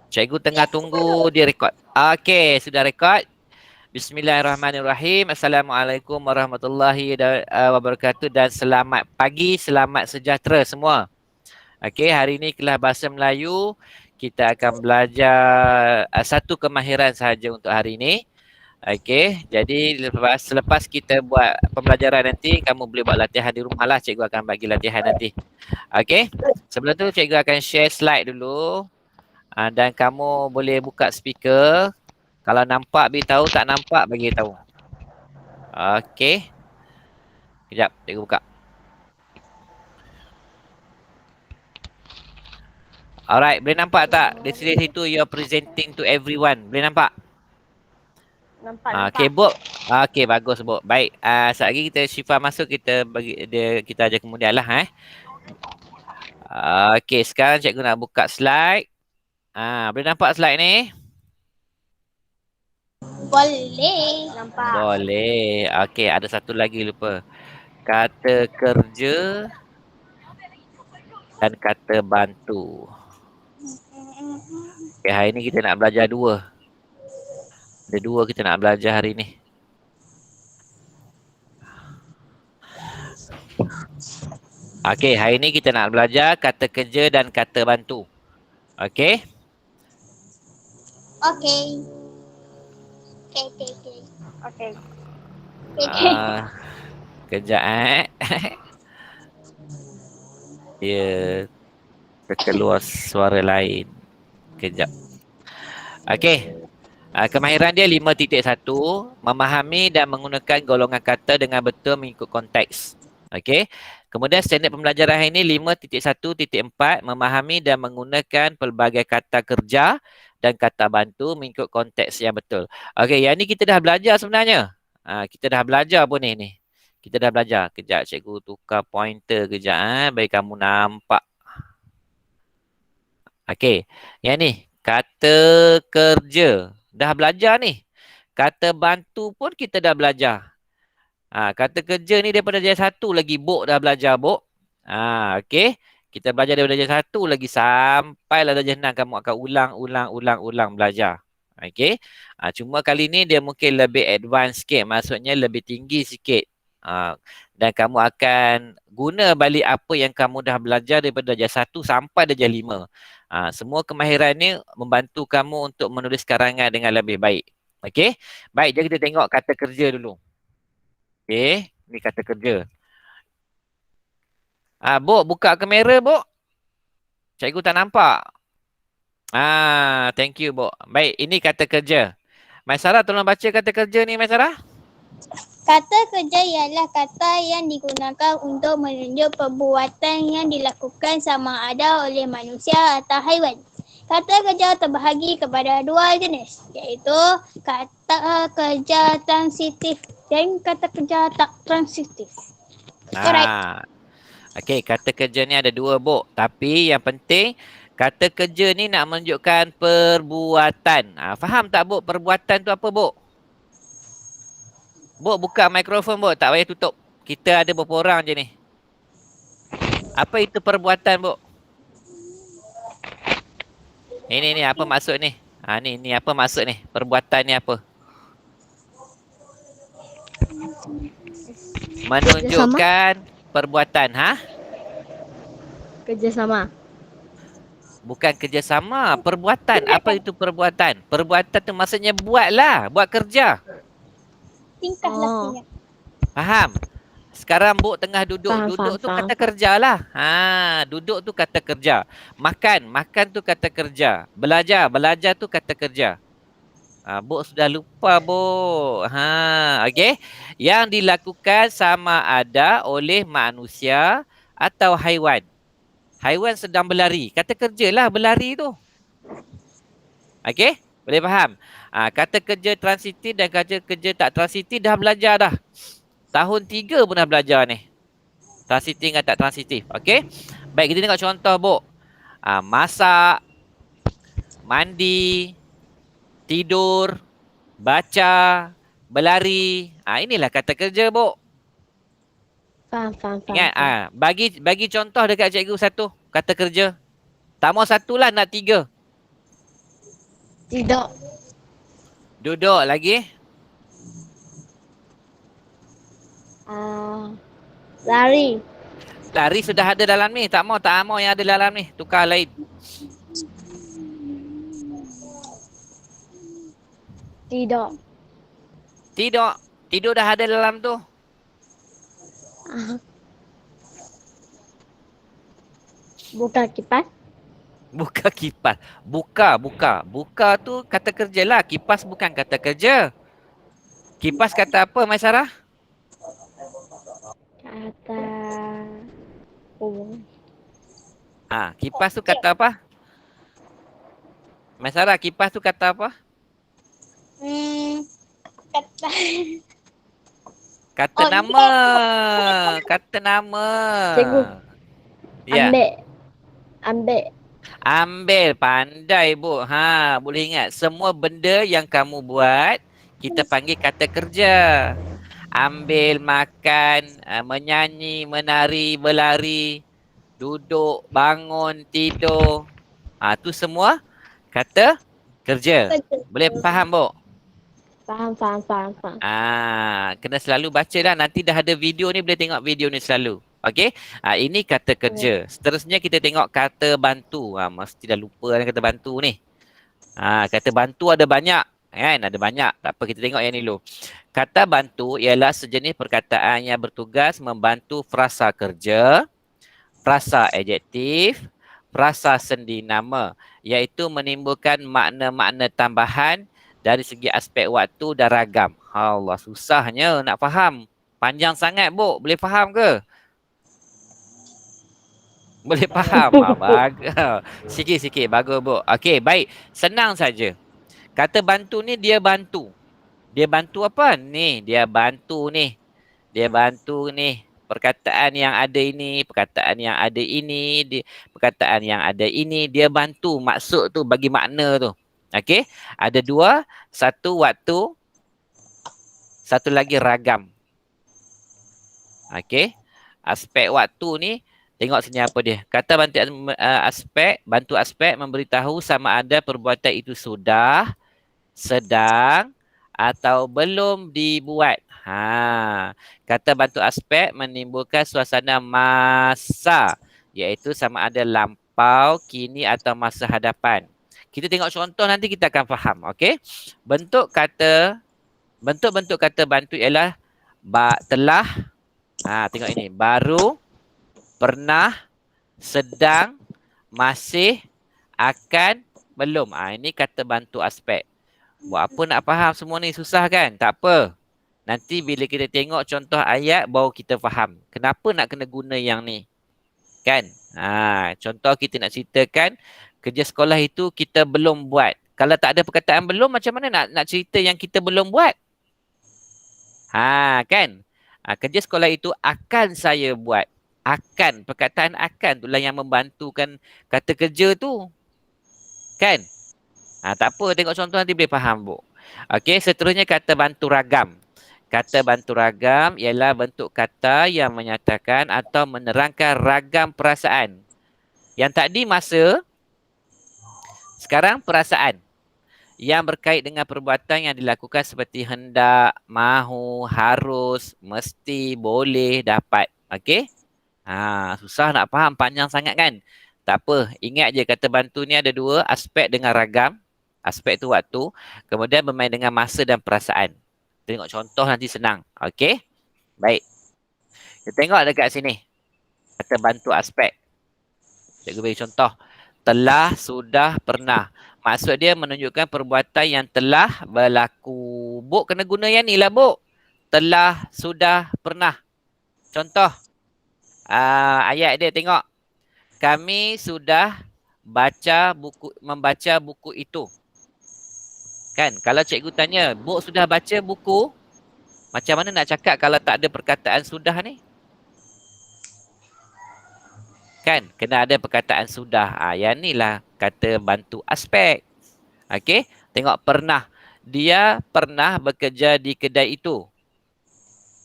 Cikgu tengah tunggu dia rekod. Okey, sudah rekod. Bismillahirrahmanirrahim. Assalamualaikum warahmatullahi wabarakatuh dan selamat pagi, selamat sejahtera semua. Okey, hari ini kelas Bahasa Melayu kita akan belajar satu kemahiran sahaja untuk hari ini. Okey, jadi selepas kita buat pembelajaran nanti, kamu boleh buat latihan di rumah lah. Cikgu akan bagi latihan nanti. Okey, sebelum tu cikgu akan share slide dulu. Dan kamu boleh buka speaker. Kalau nampak beritahu, tak nampak bagi tahu. Okey. Kejap, cikgu buka. Alright, boleh nampak tak? Di situ you're presenting to everyone. Boleh nampak? Nampak. Okey, Bob. Okey, bagus, Bob. Baik. Sekejap lagi kita Syifa masuk, kita aja kemudian lah. Okey, sekarang cikgu nak buka slide. Boleh nampak slide ni? Boleh. Nampak. Boleh. Okey, ada satu lagi lupa. Kata kerja dan kata bantu. Okay, hari ni kita nak belajar dua. Ada dua kita nak belajar hari ni. Okey, hari ni kita nak belajar kata kerja dan kata bantu. Okey? Okey. Okey. Kejap Dia terkeluar suara lain. Kejap. Okey. Kemahiran dia 5.1, memahami dan menggunakan golongan kata dengan betul mengikut konteks. Okey. Kemudian standard pembelajaran hari ini 5.1.4, memahami dan menggunakan pelbagai kata kerja dan kata bantu mengikut konteks yang betul. Okey, yang ni kita dah belajar sebenarnya. Kita dah belajar pun ni. Kita dah belajar. Kejap cikgu tukar pointer kejap bagi kamu nampak. Okey, yang ni kata kerja. Dah belajar ni. Kata bantu pun kita dah belajar. Kata kerja ni daripada darjah 1 lagi Bok dah belajar, Bok. Okey. Kita belajar daripada darjah 1 lagi sampailah darjah 6 kamu akan ulang belajar. Okey. Cuma kali ni dia mungkin lebih advance sikit. Maksudnya lebih tinggi sikit. Dan kamu akan guna balik apa yang kamu dah belajar daripada darjah 1 sampai darjah 5. Semua kemahiran ni membantu kamu untuk menulis karangan dengan lebih baik. Okey. Baik, jadi kita tengok kata kerja dulu. Okey, ni kata kerja. Bok, buka kamera, Bok. Cikgu tak nampak. Thank you, Bok. Baik, ini kata kerja. Maisarah, tolong baca kata kerja ni, Maisarah. Kata kerja ialah kata yang digunakan untuk menunjuk perbuatan yang dilakukan sama ada oleh manusia atau haiwan. Kata kerja terbahagi kepada dua jenis, iaitu kata kerja transitif dan kata kerja tak transitif. Okey, kata kerja ni ada dua, Bok. Tapi yang penting, kata kerja ni nak menunjukkan perbuatan. Faham tak, Bok? Perbuatan tu apa, Bok? Bok, buka mikrofon, Bok. Tak payah tutup. Kita ada berapa orang je ni. Apa itu perbuatan, Bok? Ni apa maksud ni? Ni apa maksud ni? Perbuatan ni apa? Menunjukkan perbuatan, Kerjasama. Bukan kerjasama, perbuatan. Apa itu perbuatan? Perbuatan tu maksudnya buatlah, buat kerja. Tingkah. Faham? Sekarang Bok tengah duduk. Duduk tu kata kerja lah. Duduk tu kata kerja. Makan tu kata kerja. Belajar tu kata kerja. Bok sudah lupa, Bok. Okey. Yang dilakukan sama ada oleh manusia atau haiwan. Haiwan sedang berlari. Kata kerja lah berlari tu. Okey? Boleh faham? Kata kerja transitif dan kata kerja tak transitif dah belajar dah. Tahun 3 pun dah belajar ni. Transitif dengan tak transitif. Okey? Baik, kita tengok contoh, Bok. Masak, mandi, tidur, baca, berlari. Inilah kata kerja, Bok. Faham. Ingat, bagi contoh dekat cikgu satu kata kerja. Tak mau satu lah, nak 3. Tidak. Duduk lagi. Lari. Lari sudah ada dalam ni. Tak mau yang ada dalam ni. Tukar lain. Tidak. Tidur. Tidur dah ada dalam tu. Ah, buka kipas. Buka kipas. Buka. Buka tu kata kerja lah. Kipas bukan kata kerja. Kipas kata apa, Maisarah? Kata. Oh. Kipas tu kata apa? Maisarah, kipas tu kata apa? Kata. Kata Oh, nama. Kata nama. Cikgu. Ya. Ambil. Ambil. Pandai, Bu. Boleh ingat. Semua benda yang kamu buat, kita panggil kata kerja. Ambil, makan, menyanyi, menari, berlari, duduk, bangun, tidur. Tu semua kata kerja. Boleh faham, Bu? Faham. Kena selalu baca dah. Nanti dah ada video ni, boleh tengok video ni selalu. Okey? Ini kata kerja. Seterusnya kita tengok kata bantu. Mesti dah lupa kan kata bantu ni. Kata bantu ada banyak. Kan? Ada banyak. Tak apa, kita tengok yang ni dulu. Kata bantu ialah sejenis perkataan yang bertugas membantu frasa kerja, frasa adjektif, frasa sendi nama, iaitu menimbulkan makna-makna tambahan dari segi aspek waktu dan ragam. Allah, susahnya nak faham. Panjang sangat, Bu. Boleh faham ke? Boleh faham? Bagus. Sikit-sikit. Bagus, Bu. Okey, baik. Senang saja. Kata bantu ni dia bantu. Dia bantu apa? Ni, dia bantu ni. Dia bantu ni. Perkataan yang ada ini, perkataan yang ada ini, perkataan yang ada ini, dia bantu maksud tu bagi makna tu. Okey? Ada dua, satu waktu, satu lagi ragam. Okey? Aspek waktu ni, tengok sini apa dia. Kata bantu aspek memberitahu sama ada perbuatan itu sudah, sedang atau belum dibuat. Kata bantu aspek menimbulkan suasana masa, iaitu sama ada lampau, kini atau masa hadapan. Kita tengok contoh nanti kita akan faham. Okey? Bentuk-bentuk kata bantu ialah telah, tengok ini, baru, pernah, sedang, masih, akan, belum. Ini kata bantu aspek. Buat apa nak faham semua ni, susah kan? Tak apa. Nanti bila kita tengok contoh ayat baru kita faham. Kenapa nak kena guna yang ni? Kan? Contoh kita nak ceritakan kerja sekolah itu kita belum buat. Kalau tak ada perkataan belum, macam mana nak cerita yang kita belum buat? Kan? Kerja sekolah itu akan saya buat. Akan. Perkataan akan itulah yang membantukan kata kerja tu. Kan? Tak apa. Tengok contoh nanti boleh faham, Bu. Okey, seterusnya kata bantu ragam. Kata bantu ragam ialah bentuk kata yang menyatakan atau menerangkan ragam perasaan. Yang tadi masa, sekarang perasaan. Yang berkait dengan perbuatan yang dilakukan seperti hendak, mahu, harus, mesti, boleh, dapat. Okey? Susah nak faham, panjang sangat kan? Tak apa, ingat je kata bantu ni ada dua, aspek dengan ragam. Aspek tu waktu, kemudian bermain dengan masa dan perasaan. Tengok contoh nanti senang. Okey? Baik. Kita tengok dekat sini. Kata bantu aspek. Cikgu bagi contoh. Telah, sudah, pernah. Maksud dia menunjukkan perbuatan yang telah berlaku. Buk kena guna yang ni lah, Buk. Telah, sudah, pernah. Contoh. Ayat dia tengok. Kami sudah membaca buku itu. Kan? Kalau cikgu tanya, Buk sudah baca buku? Macam mana nak cakap kalau tak ada perkataan sudah ni? Kan? Kena ada perkataan sudah. Yang ni lah kata bantu aspek. Okey? Tengok pernah. Dia pernah bekerja di kedai itu.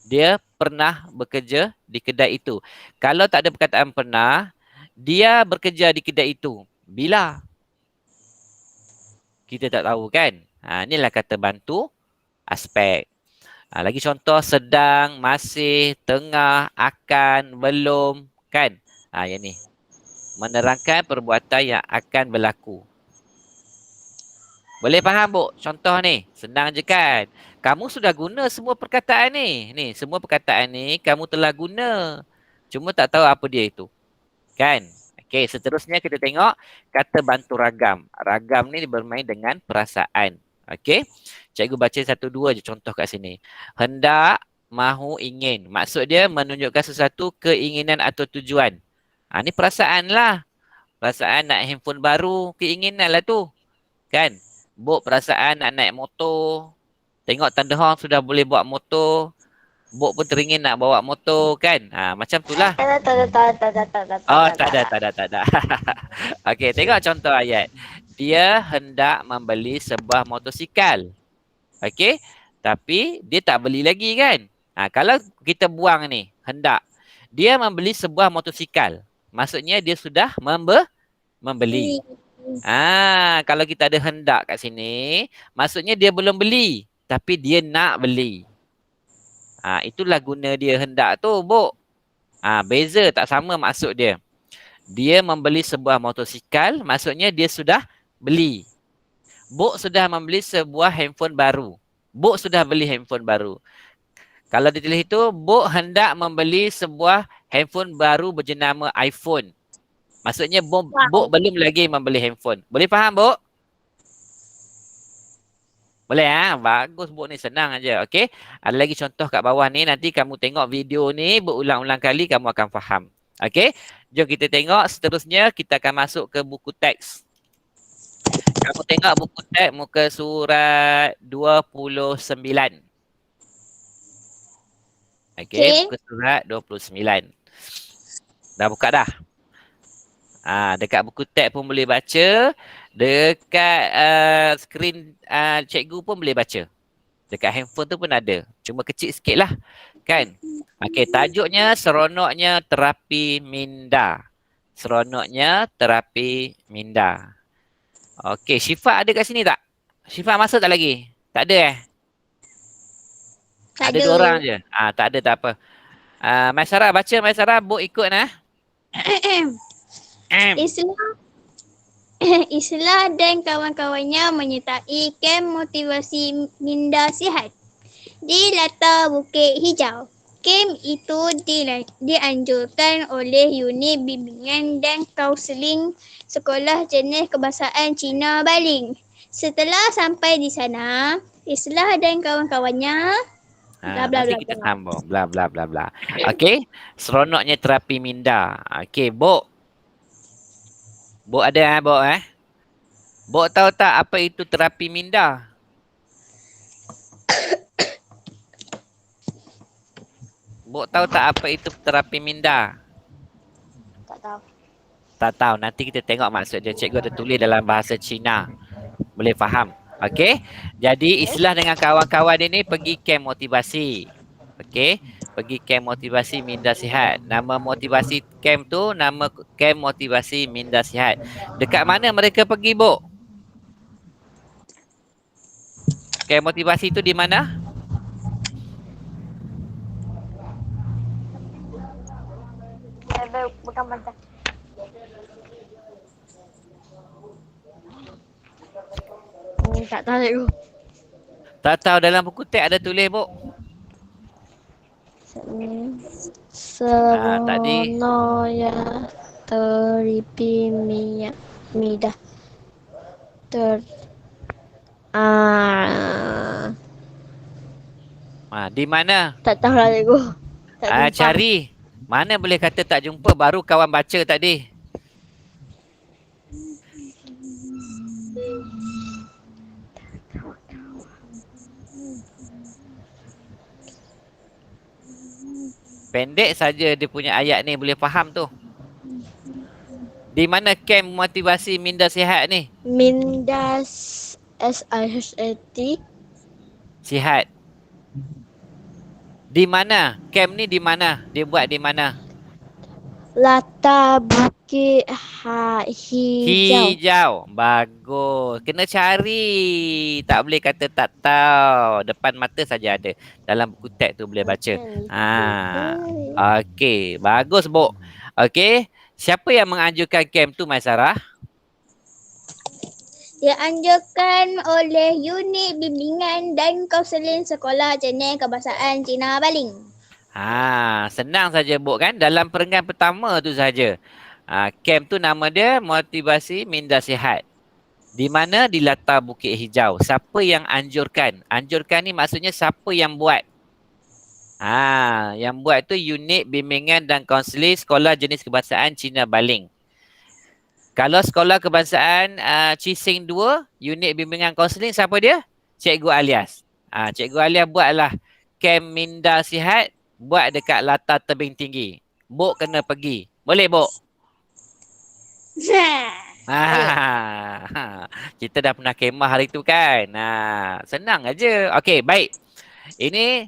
Dia pernah bekerja di kedai itu. Kalau tak ada perkataan pernah, dia bekerja di kedai itu. Bila? Kita tak tahu kan. Inilah kata bantu aspek. Lagi contoh sedang, masih, tengah, akan, belum kan. Yang ni. Menerangkan perbuatan yang akan berlaku. Boleh faham, Bu? Contoh ni. Senang je kan? Kamu sudah guna semua perkataan ni. Ni, semua perkataan ni kamu telah guna. Cuma tak tahu apa dia itu. Kan? Okey, seterusnya kita tengok kata bantu ragam. Ragam ni bermain dengan perasaan. Okey? Cikgu baca satu dua je contoh kat sini. Hendak, mahu, ingin. Maksud dia menunjukkan sesuatu keinginan atau tujuan. Ni perasaan lah. Perasaan nak handphone baru, keinginan lah tu. Kan? Bok perasaan nak naik motor. Tengok tanda hang sudah boleh bawa motor. Bok pun teringin nak bawa motor kan. Macam tu lah. Oh, tak ada. Okey, tengok contoh ayat. Dia hendak membeli sebuah motosikal. Okey, tapi dia tak beli lagi kan. Kalau kita buang ni, hendak. Dia membeli sebuah motosikal. Maksudnya dia sudah membeli. Kalau kita ada hendak kat sini, maksudnya dia belum beli. Tapi dia nak beli. Itulah guna dia hendak tu, Bu. Beza tak sama maksud dia. Dia membeli sebuah motosikal, maksudnya dia sudah beli. Bu sudah membeli sebuah handphone baru. Bu sudah beli handphone baru. Kalau ditulis itu, Bu hendak membeli sebuah handphone baru berjenama iPhone. Maksudnya Bu belum lagi membeli handphone. Boleh faham, Bu? Boleh Bagus, Bu ni senang aja. Okey. Ada lagi contoh kat bawah ni. Nanti kamu tengok video ni berulang-ulang kali kamu akan faham. Okey. Jom kita tengok seterusnya kita akan masuk ke buku teks. Kamu tengok buku teks muka surat 29. Okey, muka surat 29. Dah buka dah? Dekat buku teks pun boleh baca. Dekat skrin cikgu pun boleh baca. Dekat handphone tu pun ada. Cuma kecil sikit lah. Kan? Okey, tajuknya seronoknya terapi minda. Seronoknya terapi minda. Okey, Syifa ada kat sini tak? Syifa masuk tak lagi? Tak ada Tak ada 2 orang je. Tak ada tak apa. Maisarah baca, Maisarah. Bu ikut nah. Islah dan kawan-kawannya menyertai kem motivasi minda sihat di latar Bukit Hijau. Kem itu dianjurkan oleh unit bimbingan dan kaunseling Sekolah Jenis Kebahasaan Cina Baling. Setelah sampai di sana, Islah dan kawan-kawannya Nanti kita sambung. Bla bla bla bla. Okey. Seronoknya terapi minda. Okey, Bu. Bu ada Bu Bu tahu tak apa itu terapi minda? Bu tahu tak apa itu terapi minda? Tak tahu. Tak tahu. Nanti kita tengok maksud dia. Cikgu ada tulis dalam bahasa Cina. Boleh faham? Okey. Jadi Islah dengan kawan-kawan ini pergi kem motivasi. Okey. Pergi kem motivasi minda sihat. Nama motivasi kem tu nama kem motivasi minda sihat. Dekat mana mereka pergi, Bu? Kem motivasi tu di mana? Bukan pantai. Tak tahu cikgu. Tak tahu, dalam buku teks ada tulis, Bu. Seronoknya terapi minda. Di mana? Tak tahu lah cikgu. Cari. Mana boleh kata tak jumpa, baru kawan baca tadi. Pendek saja dia punya ayat ni boleh faham tu. Di mana kem motivasi minda sihat ni? Minda SIHAT. Sihat. Di mana? Kem ni di mana? Dia buat di mana? Latar Bukit Hijau. Hijau. Bagus. Kena cari. Tak boleh kata tak tahu. Depan mata saja ada. Dalam buku teks tu boleh baca. Okey. Bagus, Bu. Okey. Siapa yang menganjurkan camp tu, Maisarah? Dianjurkan oleh Unit Bimbingan dan Kaunseling Sekolah Jenis Kebahasaan Cina Baling. Senang saja, Bu, kan? Dalam perenggan pertama tu saja. Camp tu nama dia Motivasi Minda Sihat. Di mana? Di latar Bukit Hijau. Siapa yang anjurkan? Anjurkan ni maksudnya siapa yang buat? Yang buat tu Unit Bimbingan dan Kaunseling Sekolah Jenis Kebahasaan Cina Baling. Kalau Sekolah Kebangsaan Cising 2, Unit Bimbingan Kaunseling, siapa dia? Cikgu Alias. Cikgu Alias buatlah Camp Minda Sihat, buat dekat latar tebing tinggi. Bok kena pergi. Boleh, Bok? Kita dah pernah kemah hari tu kan. Senang aja. Okey, baik. Ini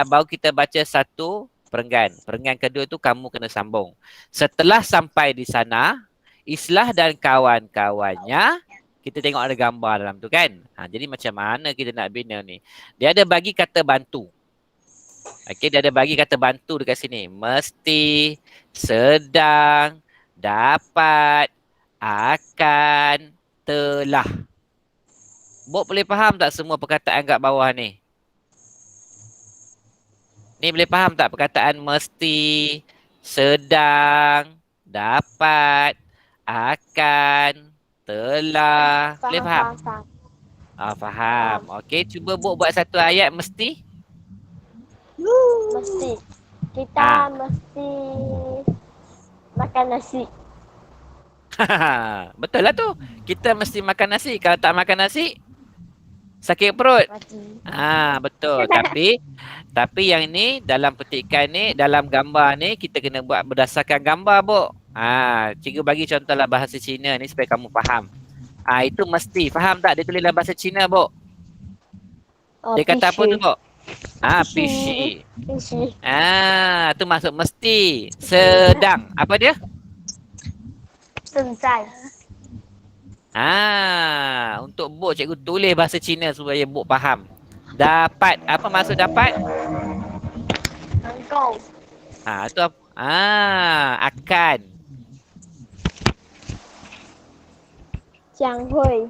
baru kita baca satu perenggan. Perenggan kedua tu kamu kena sambung. Setelah sampai di sana, Islah dan kawan-kawannya, kita tengok ada gambar dalam tu kan. Jadi macam mana kita nak bina ni? Dia ada bagi kata bantu. Okey, dia ada bagi kata bantu dekat sini. Mesti, sedang, dapat, akan, telah. Bok boleh faham tak semua perkataan kat bawah ni? Ni boleh faham tak perkataan mesti, sedang, dapat, akan, telah. Boleh faham? Faham. Okey, cuba Bok buat satu ayat mesti. Mesti. Kita mesti makan nasi. Betul lah tu. Kita mesti makan nasi. Kalau tak makan nasi, sakit perut. Mati. Betul. Tapi yang ni dalam petikan ni, dalam gambar ni kita kena buat berdasarkan gambar, Bok. Cikgu bagi contohlah bahasa Cina ni supaya kamu faham. Itu mesti. Faham tak dia tulis dalam bahasa Cina, Bok? Dia kata apa tu, Bok? Pishi. Tu maksud mesti. Sedang. Apa dia? Senzai. Untuk Bok cikgu tulis bahasa Cina supaya Bok faham. Dapat. Apa maksud dapat? Engkau. Itu apa? Akan. Chiang Hui.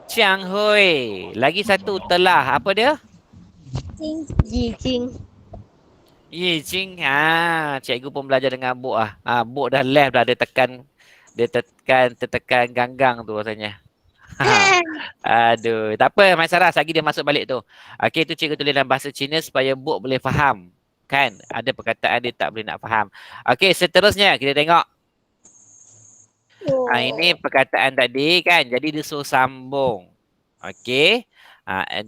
Chiang Hui. Lagi satu telah. Apa dia? Yi Jing. Yi Jing. Cikgu pun belajar dengan Bok Bok dah left dah. Dia tertekan ganggang tu rasanya. Aduh. Tak apa, Maisarah. Lagi dia masuk balik tu. Okey, tu cikgu tulis dalam bahasa Cina supaya Bok boleh faham. Kan? Ada perkataan dia tak boleh nak faham. Okey, seterusnya kita tengok. Ini perkataan tadi kan. Jadi dia suruh sambung. Okey.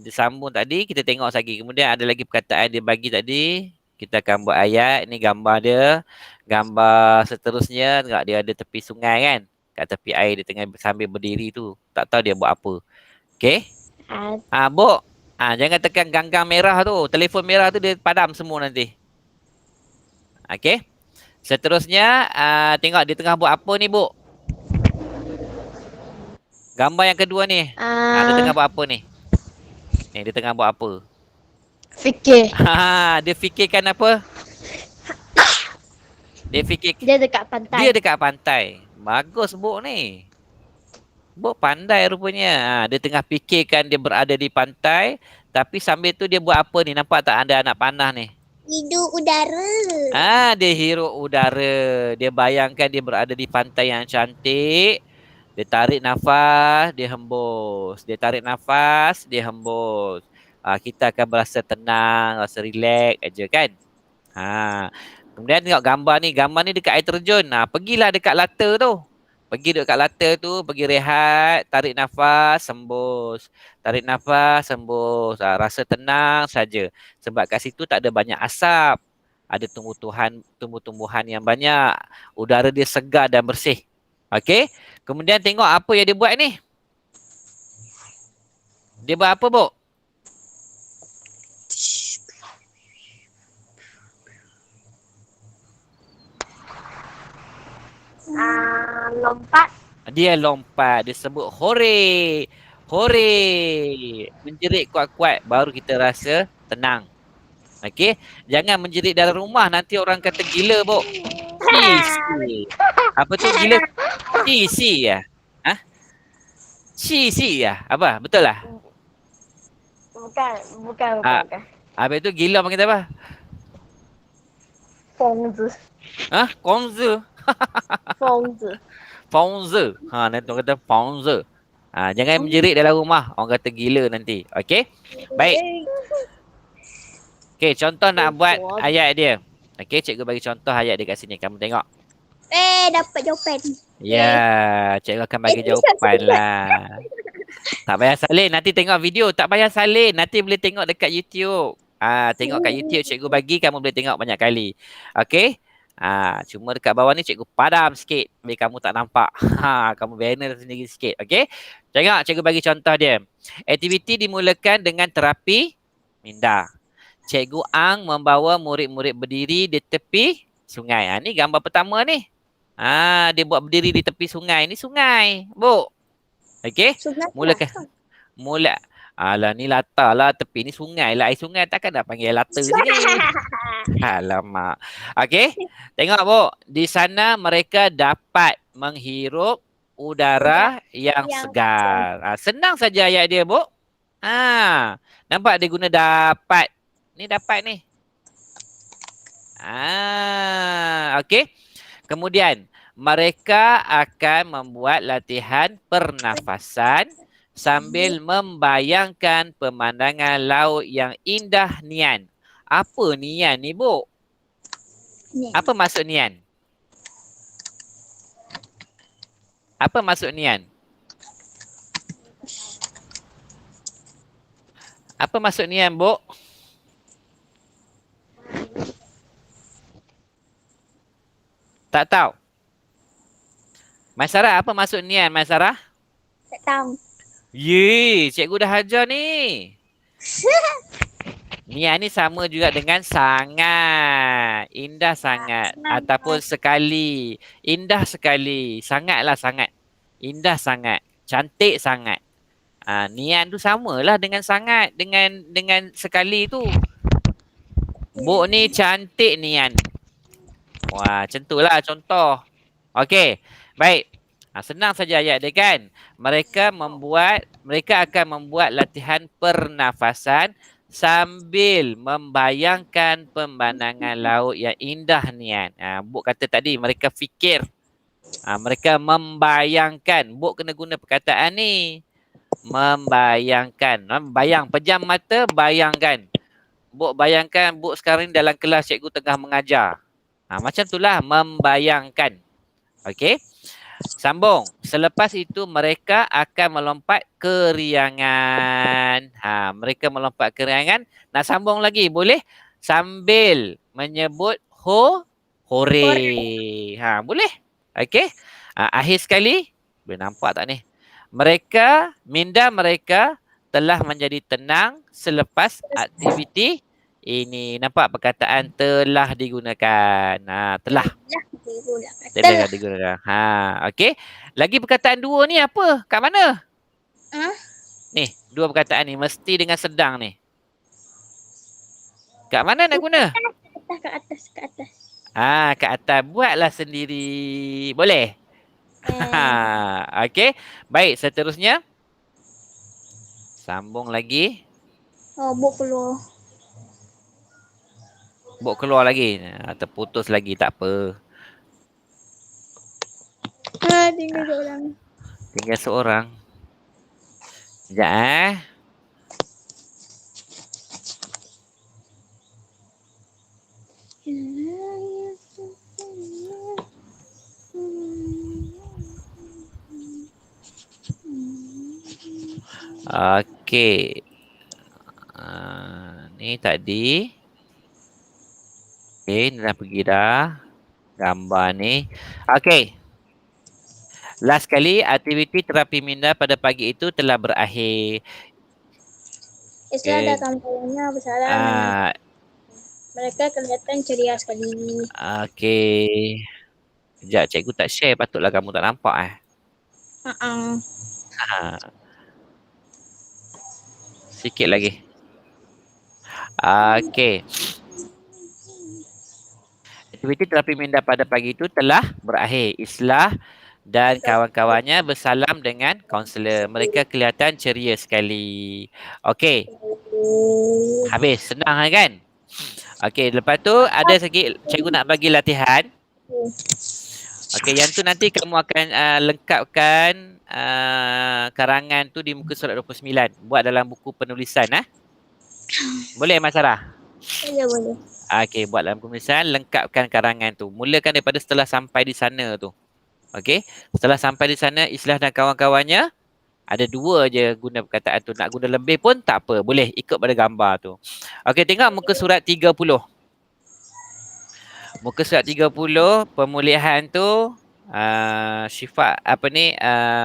Dia sambung tadi. Kita tengok lagi. Kemudian ada lagi perkataan dia bagi tadi. Kita akan buat ayat. Ini gambar dia. Gambar seterusnya. Tengok dia ada tepi sungai kan. Kat tepi air dia tengah sambil berdiri tu. Tak tahu dia buat apa. Okey. Bok. Jangan tekan ganggang merah tu. Telefon merah tu dia padam semua nanti. Okey. Seterusnya. Tengok dia tengah buat apa ni, Bok. Gambar yang kedua ni. Dia tengah buat apa ni? Dia tengah buat apa? Fikir. Dia fikirkan apa? Dia dekat pantai. Dia dekat pantai. Bagus Bok ni. Bok pandai rupanya. Dia tengah fikirkan dia berada di pantai. Tapi sambil tu dia buat apa ni? Nampak tak ada anak panah ni? Hidup udara. Dia hirup udara. Dia bayangkan dia berada di pantai yang cantik. Dia tarik nafas, dia hembus. Dia tarik nafas, dia hembus. Kita akan berasa tenang, rasa relax aja kan. Kemudian tengok gambar ni. Gambar ni dekat air terjun. Pergilah dekat lata tu. Pergi dekat lata tu, pergi rehat, tarik nafas, hembus. Tarik nafas, hembus. Rasa tenang saja. Sebab kat situ tak ada banyak asap. Ada tumbuh-tumbuhan yang banyak. Udara dia segar dan bersih. Okey. Kemudian tengok apa yang dia buat ni. Dia buat apa, Bok? Lompat. Dia lompat. Dia sebut hore. Hore. Menjerit kuat-kuat. Baru kita rasa tenang. Okey. Jangan menjerit dalam rumah. Nanti orang kata gila, Bok. Si. Apa tu gila? Si ya? Hah? Si ya? Apa? Betul lah? Bukan. Habis tu gila panggil apa? 疯子， Hah? Kongzi. 疯子， Fauze. Nanti orang kata Fauze. Jangan menjerit dalam rumah. Orang kata gila nanti. Okey? Baik. Okey, contoh nak buat ayat dia. Okey, cikgu bagi contoh ayat dia kat sini. Kamu tengok. Dapat jawapan. Ya, cikgu akan bagi jawapan lah. Tak payah salin. Nanti tengok video. Tak payah salin. Nanti boleh tengok dekat YouTube. Tengok kat YouTube cikgu bagi. Kamu boleh tengok banyak kali. Okey? Cuma dekat bawah ni cikgu padam sikit. Biar kamu tak nampak. Kamu banner sendiri sikit. Okey? Tengok cikgu bagi contoh dia. Aktiviti dimulakan dengan terapi minda. Cikgu Ang membawa murid-murid berdiri di tepi sungai. Ni gambar pertama ni. Dia buat berdiri di tepi sungai. Ni sungai, Bu. Okey? Mulakan. Alah, ni latar lah tepi ni sungai lah. Air sungai takkan nak panggil latar sini. Alamak. Okey? Tengok, Bu. Di sana mereka dapat menghirup udara yang segar. Senang saja ayat dia, Bu. Nampak dia guna dapat. Ni dapat ni. Okey. Kemudian, mereka akan membuat latihan pernafasan sambil membayangkan pemandangan laut yang indah nian. Apa nian ni, Bu? Apa maksud nian? Apa maksud nian? Apa maksud nian, Bu? Tak tahu. Mas Sarah, apa maksud nian, Mas Sarah? Tak tahu. Cikgu dah ajar ni. Nian ni sama juga dengan sangat. Indah sangat. Ataupun sekali. Indah sekali. Sangatlah sangat. Indah sangat. Cantik sangat. Nian tu samalah dengan sangat. Dengan sekali tu. Buk ni cantik nian. Wah, macam itulah contoh. Okey. Baik. Senang saja ayat dia kan. Mereka akan membuat latihan pernafasan sambil membayangkan pemandangan laut yang indah nian. Buk kata tadi mereka fikir. Mereka membayangkan. Buk kena guna perkataan ni. Membayangkan. Bayang. Pejam mata, bayangkan. Buk bayangkan buk sekarang dalam kelas cikgu tengah mengajar. Macam itulah membayangkan. Okey. Sambung. Selepas itu mereka akan melompat keriangan. Mereka melompat keriangan. Nak sambung lagi boleh? Sambil menyebut hore. Boleh? Okey. Akhir sekali. Boleh nampak tak ni? Minda mereka telah menjadi tenang selepas aktiviti ini. Nampak perkataan telah digunakan. Telah. Telah digunakan. Okey. Lagi perkataan dua ni apa? Kat mana? Ni, dua perkataan ni mesti dengan sedang ni. Kat mana nak guna? Kat atas. Kat atas. Buatlah sendiri. Boleh? Okey. Baik, seterusnya. Sambung lagi. Buk keluar. Buk keluar lagi. Terputus lagi. Tak apa. Tinggal seorang. Tinggal seorang. Sekejap Okey. Ni tadi. Okey, ni dah pergi dah. Gambar ni. Okey. Last kali, aktiviti terapi minda pada pagi itu telah berakhir. Setelah dah kampanye bersalam. Mereka kelihatan ceria sekali. Okey. Sekejap, cikgu tak share. Patutlah kamu tak nampak Uh-uh. Ha. Sikit lagi. Okey. Aktiviti terapi minda pada pagi itu telah berakhir. Islah dan kawan-kawannya bersalam dengan kaunselor. Mereka kelihatan ceria sekali. Okey, habis. Senang kan? Okey, lepas tu ada sikit cikgu nak bagi latihan. Okey, yang tu nanti kamu akan lengkapkan karangan tu di muka surat 29. Buat dalam buku penulisan. Boleh, Mas Sarah? Boleh. Okey, buat dalam penulisan, lengkapkan karangan tu. Mulakan daripada setelah sampai di sana tu. Okey, setelah sampai di sana, Islah dan kawan-kawannya ada 2 je guna perkataan tu. Nak guna lebih pun tak apa. Boleh ikut pada gambar tu. Okey, tengok muka surat 30. Muka surat 30, pemulihan tu Syifa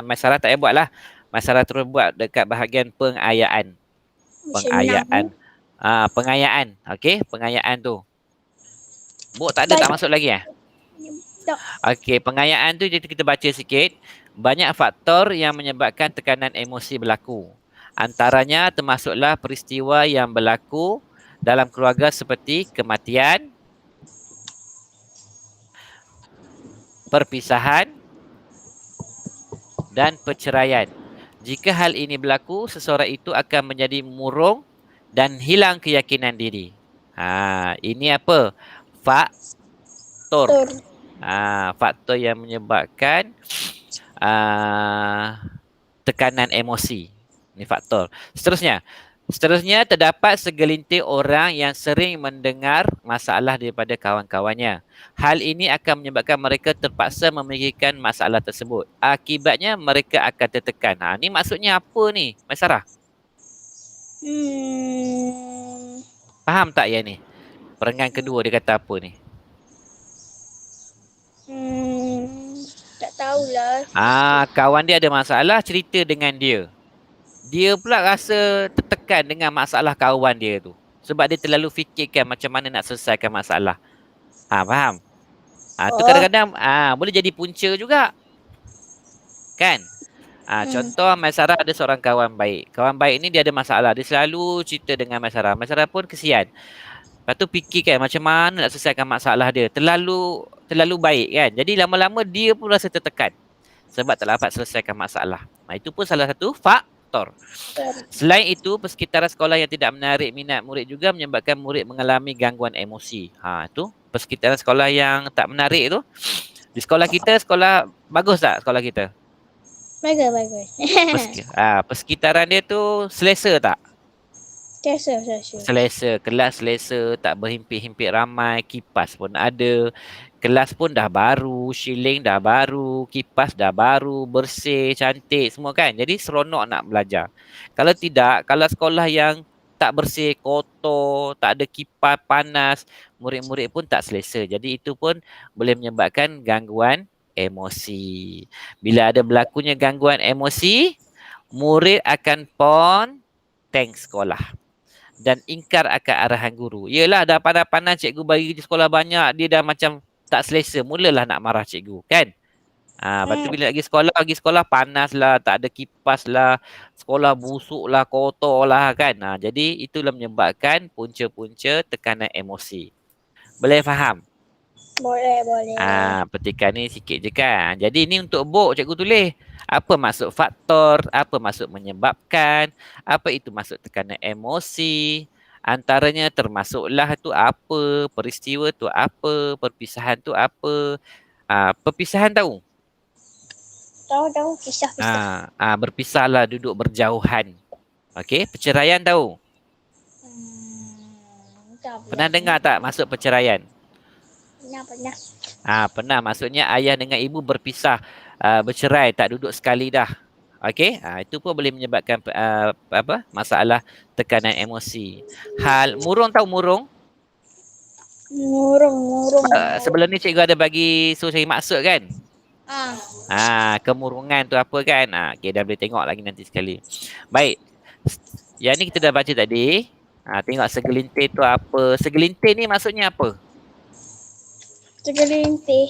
Masalah tak payah buat lah. Masalah terus buat dekat bahagian pengayaan. Pengayaan. Okey, pengayaan tu. Buk tak ada, tak masuk lagi Tak. Okey, pengayaan tu jadi kita baca sikit. Banyak faktor yang menyebabkan tekanan emosi berlaku. Antaranya termasuklah peristiwa yang berlaku dalam keluarga seperti kematian, perpisahan dan perceraian. Jika hal ini berlaku, seseorang itu akan menjadi murung dan hilang keyakinan diri. Ini apa? Faktor. Faktor yang menyebabkan tekanan emosi. Ini faktor. Seterusnya terdapat segelintir orang yang sering mendengar masalah daripada kawan-kawannya. Hal ini akan menyebabkan mereka terpaksa memikirkan masalah tersebut. Akibatnya mereka akan tertekan. Ni maksudnya apa ni, Mas Sarah? Faham tak ya ni? Perangan kedua dia kata apa ni? Tak tahulah. Kawan dia ada masalah, cerita dengan dia. Dia pula rasa tertekan dengan masalah kawan dia tu. Sebab dia terlalu fikirkan macam mana nak selesaikan masalah. Faham? Tu kadang-kadang boleh jadi punca juga. Kan? Contoh, Mas Sarah ada seorang kawan baik. Kawan baik ni dia ada masalah. Dia selalu cerita dengan Mas Sarah. Mas Sarah pun kesian. Lepas tu fikirkan macam mana nak selesaikan masalah dia. Terlalu baik kan. Jadi lama-lama dia pun rasa tertekan. Sebab tak dapat selesaikan masalah. Itu pun salah satu faktor. Selain itu, persekitaran sekolah yang tidak menarik minat murid juga menyebabkan murid mengalami gangguan emosi. Itu persekitaran sekolah yang tak menarik tu. Di sekolah kita, bagus tak sekolah kita? Bagus. Persekitaran dia tu selesa tak? Selesa. Kelas selesa, tak berhimpit-himpit ramai, kipas pun ada. Kelas pun dah baru, shilling dah baru, kipas dah baru, bersih, cantik semua kan. Jadi seronok nak belajar. Kalau tidak, kalau sekolah yang tak bersih, kotor, tak ada kipas, panas, murid-murid pun tak selesa. Jadi itu pun boleh menyebabkan gangguan emosi. Bila ada berlakunya gangguan emosi, murid akan ponteng sekolah dan ingkar akan arahan guru. Yelah, dah panas-panas cikgu bagi kerja sekolah banyak, dia dah macam tak selesa, mulalah nak marah cikgu, kan? Lepas tu bila pergi sekolah panas lah, tak ada kipas lah, sekolah busuk lah, kotor lah kan. Jadi itulah menyebabkan punca-punca tekanan emosi. Boleh faham? Boleh. Petikan ni sikit je kan. Jadi ni untuk book cikgu tulis. Apa maksud faktor, apa maksud menyebabkan, apa itu maksud tekanan emosi. Antaranya termasuklah tu apa, peristiwa tu apa, perpisahan tu apa. Perpisahan tahu? Tahu, pisah. Berpisahlah, duduk berjauhan. Okey, perceraian tahu? Pernah dengar tak maksud perceraian? Pernah. Pernah. Maksudnya ayah dengan ibu berpisah, bercerai, tak duduk sekali dah. Okey, itu pun boleh menyebabkan masalah tekanan emosi. Murung tahu murung? Murung. Sebelum ni cikgu ada bagi suruh cari maksud kan? Kemurungan tu apa kan? Okey, dah boleh tengok lagi nanti sekali. Baik. Yang ni kita dah baca tadi. Tengok segelintir tu apa. Segelintir ni maksudnya apa? Segelintir.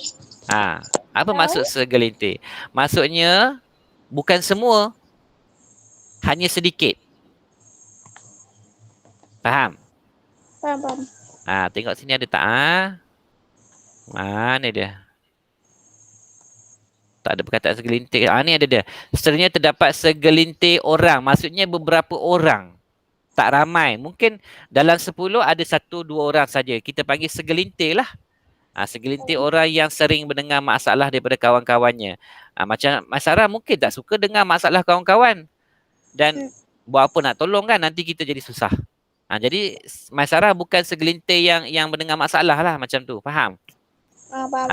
Apa maksud segelintir? Maksudnya bukan semua, hanya sedikit. Faham? Faham. Tengok sini ada tak? Mana dia? Tak ada perkataan segelintir. Ni ada dia. Seterusnya terdapat segelintir orang. Maksudnya beberapa orang. Tak ramai. Mungkin dalam 10 ada 1-2 orang saja. Kita panggil segelintir lah. Segelintir orang yang sering mendengar masalah daripada kawan-kawannya. Macam Mas Sarah mungkin tak suka dengar masalah kawan-kawan. Dan buat apa nak tolong kan, nanti kita jadi susah. Jadi Mas Sarah bukan segelintir yang mendengar masalah lah macam tu. Faham? Faham.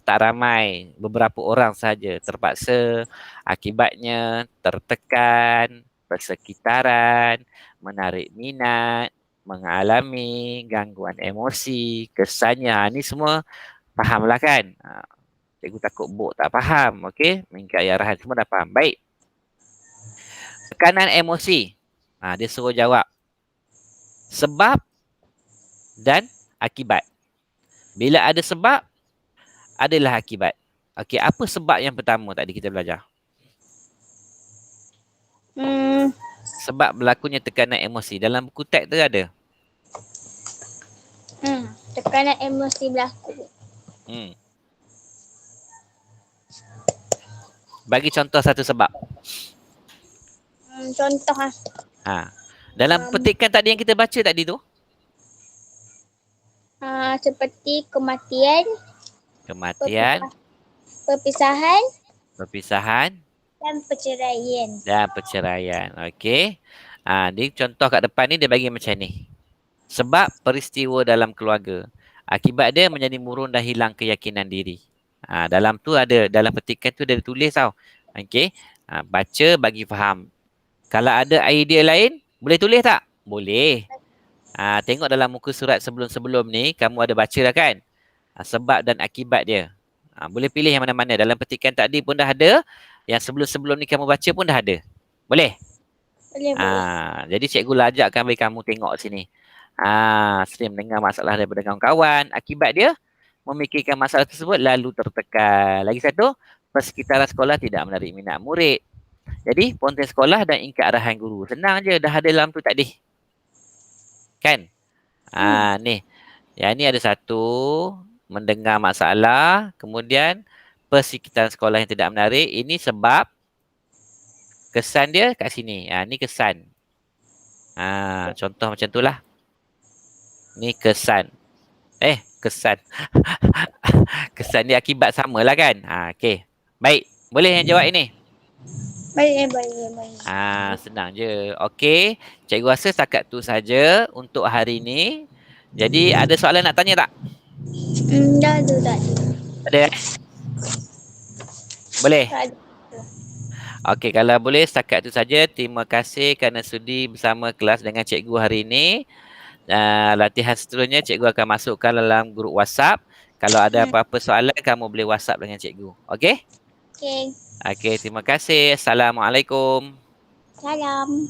Tak ramai, beberapa orang saja terpaksa, akibatnya tertekan, persekitaran, menarik minat, mengalami gangguan emosi, kesannya. Ni semua fahamlah kan? Cikgu takut Bok tak faham. Okey, mengikut arahan semua dah faham. Baik. Tekanan emosi. Dia suruh jawab sebab dan akibat. Bila ada sebab, adalah akibat. Okey, apa sebab yang pertama tadi kita belajar? Sebab berlakunya tekanan emosi. Dalam buku teks tu ada. Tekanan emosi berlaku. Bagi contoh satu sebab. Contoh Dalam petikan tadi yang kita baca tadi tu. Seperti kematian. Perpisahan. Dan perceraian. Okey. Dia contoh kat depan ni dia bagi macam ni. Sebab peristiwa dalam keluarga. Akibat dia menjadi murung dan hilang keyakinan diri. Dalam tu ada, dalam petikan tu dia tulis tau. Okey. Baca bagi faham. Kalau ada idea lain, boleh tulis tak? Boleh. Tengok dalam muka surat sebelum-sebelum ni, kamu ada baca dah kan? Sebab dan akibat dia. Boleh pilih yang mana-mana. Dalam petikan tadi pun dah ada. Yang sebelum-sebelum ni kamu baca pun dah ada. Boleh? Boleh. Jadi cikgu lajakkan bagi kamu tengok sini. Sering mendengar masalah daripada kawan-kawan. Akibat dia, memikirkan masalah tersebut lalu tertekan. Lagi satu, persekitaran sekolah tidak menarik minat murid. Jadi, ponten sekolah dan ingkat arahan guru. Senang je, dah ada dalam tu tadi. Kan? Ni. Yang ni ada satu, mendengar masalah. Kemudian, persekitaran sekolah yang tidak menarik. Ini sebab kesan dia kat sini. Ni kesan. Contoh macam tu lah. Ni kesan. Kesan. Kesan dia akibat sama lah kan? Okey. Baik. Boleh yang jawab ini? Boleh. Senang je. Okey. Cikgu rasa setakat tu saja untuk hari ni. Jadi ada soalan nak tanya tak? Dah ada. Ada? Boleh? Tak ada. Okey, kalau boleh setakat tu saja. Terima kasih kerana sudi bersama kelas dengan cikgu hari ini. Latihan seterusnya cikgu akan masukkan dalam grup WhatsApp. Kalau ada apa-apa soalan, kamu boleh WhatsApp dengan cikgu. Okey? Okey. Okey, terima kasih. Assalamualaikum. Salam.